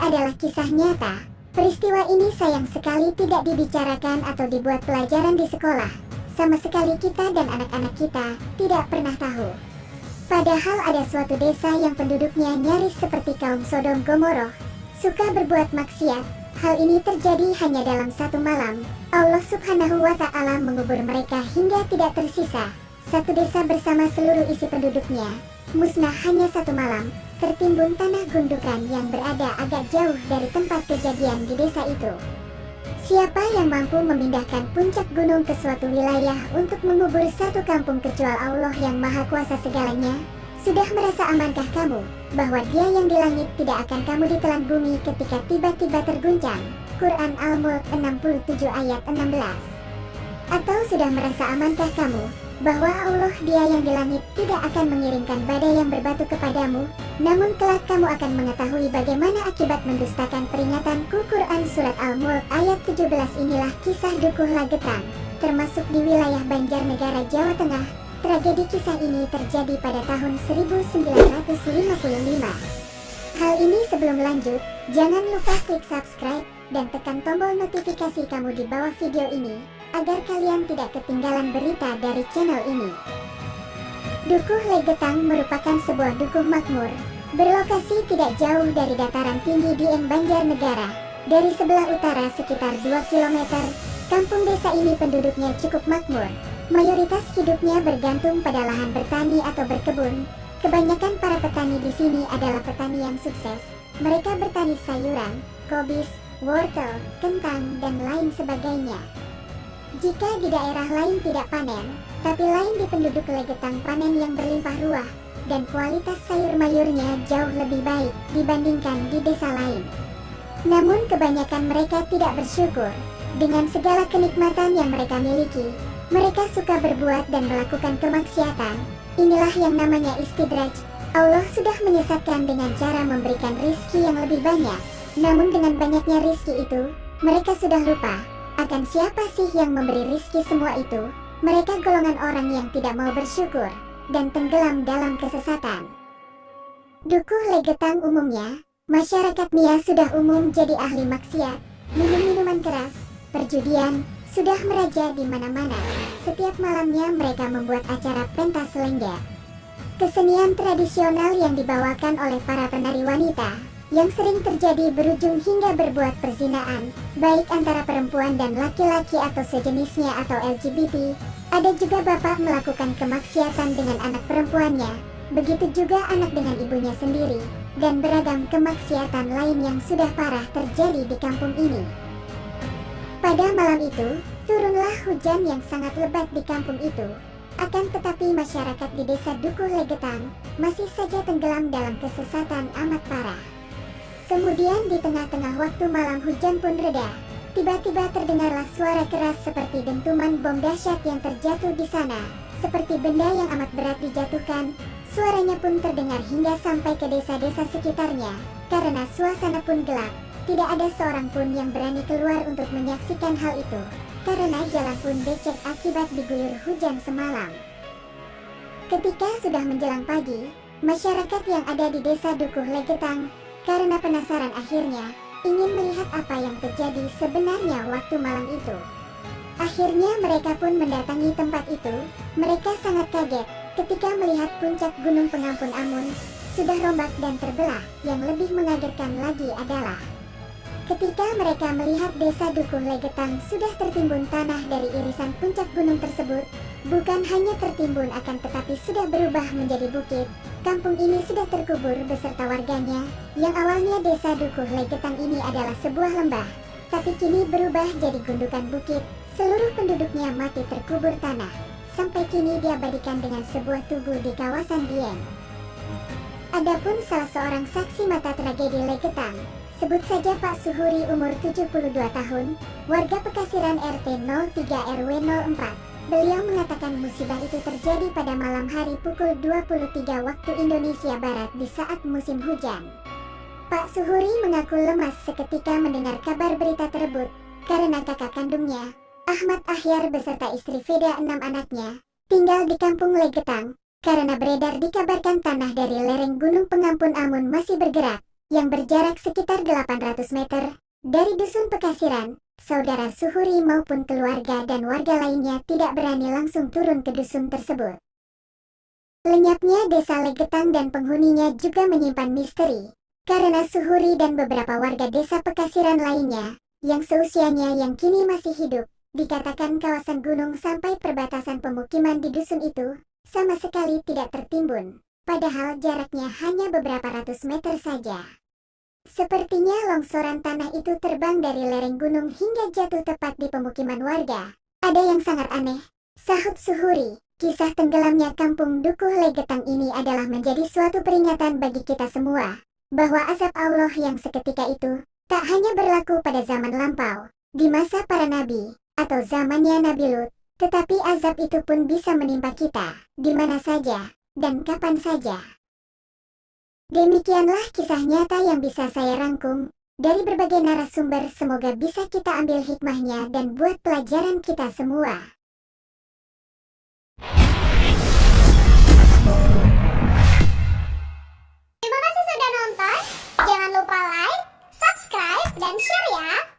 adalah kisah nyata. Peristiwa ini sayang sekali tidak dibicarakan atau dibuat pelajaran di sekolah. Sama sekali kita dan anak-anak kita tidak pernah tahu. Padahal ada suatu desa yang penduduknya nyaris seperti kaum Sodom Gomoroh, suka berbuat maksiat. Hal ini terjadi hanya dalam satu malam. Allah Subhanahu wa Ta'ala mengubur mereka hingga tidak tersisa. Satu desa bersama seluruh isi penduduknya musnah hanya satu malam, tertimbun tanah gundukan yang berada agak jauh dari tempat kejadian di desa itu. Siapa yang mampu memindahkan puncak gunung ke suatu wilayah untuk mengubur satu kampung kecuali Allah yang Maha Kuasa segalanya? Sudah merasa amankah kamu bahwa Dia yang di langit tidak akan kamu ditelan bumi ketika tiba-tiba terguncang? Quran Al-Mulk 67 ayat 16. Atau sudah merasa amankah kamu bahwa Allah Dia yang di langit tidak akan mengirimkan badai yang berbatu kepadamu, namun kelak kamu akan mengetahui bagaimana akibat mendustakan peringatanku. Quran Surat Al-Mulk ayat 17. Inilah kisah Dukuh Lagetang, termasuk di wilayah Banjarnegara, Jawa Tengah. Tragedi kisah ini terjadi pada tahun 1955. Hal ini sebelum lanjut, jangan lupa klik subscribe dan tekan tombol notifikasi kamu di bawah video ini, agar kalian tidak ketinggalan berita dari channel ini. Dukuh Lagetang merupakan sebuah dukuh makmur, berlokasi tidak jauh dari dataran tinggi Dieng, Banjarnegara. Dari sebelah utara sekitar 2 km, kampung desa ini penduduknya cukup makmur. Mayoritas hidupnya bergantung pada lahan bertani atau berkebun. Kebanyakan para petani di sini adalah petani yang sukses. Mereka bertani sayuran, kobis, wortel, kentang, dan lain sebagainya. Jika di daerah lain tidak panen, tapi lain di penduduk Lagetang panen yang berlimpah ruah, dan kualitas sayur mayurnya jauh lebih baik dibandingkan di desa lain. Namun kebanyakan mereka tidak bersyukur dengan segala kenikmatan yang mereka miliki. Mereka suka berbuat dan melakukan kemaksiatan. Inilah yang namanya istidraj. Allah sudah menyesatkan dengan cara memberikan rizki yang lebih banyak. Namun dengan banyaknya rizki itu, mereka sudah lupa akan siapa sih yang memberi rizki semua itu. Mereka golongan orang yang tidak mau bersyukur dan tenggelam dalam kesesatan. Dukuh Lagetang umumnya, masyarakat Mia sudah umum jadi ahli maksiat, minum minuman keras, perjudian, sudah meraja di mana-mana. Setiap malamnya mereka membuat acara pentas lenggak, kesenian tradisional yang dibawakan oleh para penari wanita, yang sering terjadi berujung hingga berbuat perzinaan, baik antara perempuan dan laki-laki atau sejenisnya atau LGBT. Ada juga bapak melakukan kemaksiatan dengan anak perempuannya, begitu juga anak dengan ibunya sendiri, dan beragam kemaksiatan lain yang sudah parah terjadi di kampung ini. Pada malam itu, turunlah hujan yang sangat lebat di kampung itu. Akan tetapi masyarakat di desa Dukuh Lagetang masih saja tenggelam dalam kesesatan amat parah. Kemudian di tengah-tengah waktu malam hujan pun reda, tiba-tiba terdengarlah suara keras seperti dentuman bom dahsyat yang terjatuh di sana, seperti benda yang amat berat dijatuhkan. Suaranya pun terdengar hingga sampai ke desa-desa sekitarnya. Karena suasana pun gelap, tidak ada seorang pun yang berani keluar untuk menyaksikan hal itu, karena jalan pun becek akibat diguyur hujan semalam. Ketika sudah menjelang pagi, masyarakat yang ada di desa Dukuh Lagetang, karena penasaran akhirnya ingin melihat apa yang terjadi sebenarnya waktu malam itu. Akhirnya mereka pun mendatangi tempat itu. Mereka sangat kaget ketika melihat puncak Gunung Pengampun Amun sudah rombak dan terbelah. Yang lebih mengagetkan lagi adalah ketika mereka melihat desa Dukuh Lagetang sudah tertimbun tanah dari irisan puncak gunung tersebut. Bukan hanya tertimbun akan tetapi sudah berubah menjadi bukit. Kampung ini sudah terkubur beserta warganya. Yang awalnya desa Dukuh Lagetang ini adalah sebuah lembah, tapi kini berubah jadi gundukan bukit. Seluruh penduduknya mati terkubur tanah. Sampai kini diabadikan dengan sebuah tugu di kawasan Dieng. Adapun salah seorang saksi mata tragedi Lagetang, sebut saja Pak Suhuri umur 72 tahun, warga Pekasiran RT 03 RW 04. Beliau mengatakan musibah itu terjadi pada malam hari pukul 23 waktu Indonesia Barat di saat musim hujan. Pak Suhuri mengaku lemas seketika mendengar kabar berita tersebut, karena kakak kandungnya, Ahmad Ahyar beserta istri Veda 6 anaknya, tinggal di kampung Lagetang. Karena beredar dikabarkan tanah dari lereng Gunung Pengampun Amun masih bergerak, yang berjarak sekitar 800 meter dari Dusun Pekasiran. Saudara Suhuri maupun keluarga dan warga lainnya tidak berani langsung turun ke dusun tersebut. Lenyapnya desa Legetang dan penghuninya juga menyimpan misteri, karena Suhuri dan beberapa warga desa Pekasiran lainnya, yang seusianya yang kini masih hidup, dikatakan kawasan gunung sampai perbatasan pemukiman di dusun itu, sama sekali tidak tertimbun, padahal jaraknya hanya beberapa ratus meter saja. Sepertinya longsoran tanah itu terbang dari lereng gunung hingga jatuh tepat di pemukiman warga. Ada yang sangat aneh, sahut Suhuri. Kisah tenggelamnya kampung Dukuh Legetang ini adalah menjadi suatu peringatan bagi kita semua, bahwa azab Allah yang seketika itu, tak hanya berlaku pada zaman lampau, di masa para nabi, atau zamannya Nabi Lut, tetapi azab itu pun bisa menimpa kita, di mana saja, dan kapan saja. Demikianlah kisah nyata yang bisa saya rangkum dari berbagai narasumber, semoga bisa kita ambil hikmahnya dan buat pelajaran kita semua. Terima kasih sudah nonton, jangan lupa like, subscribe, dan share ya!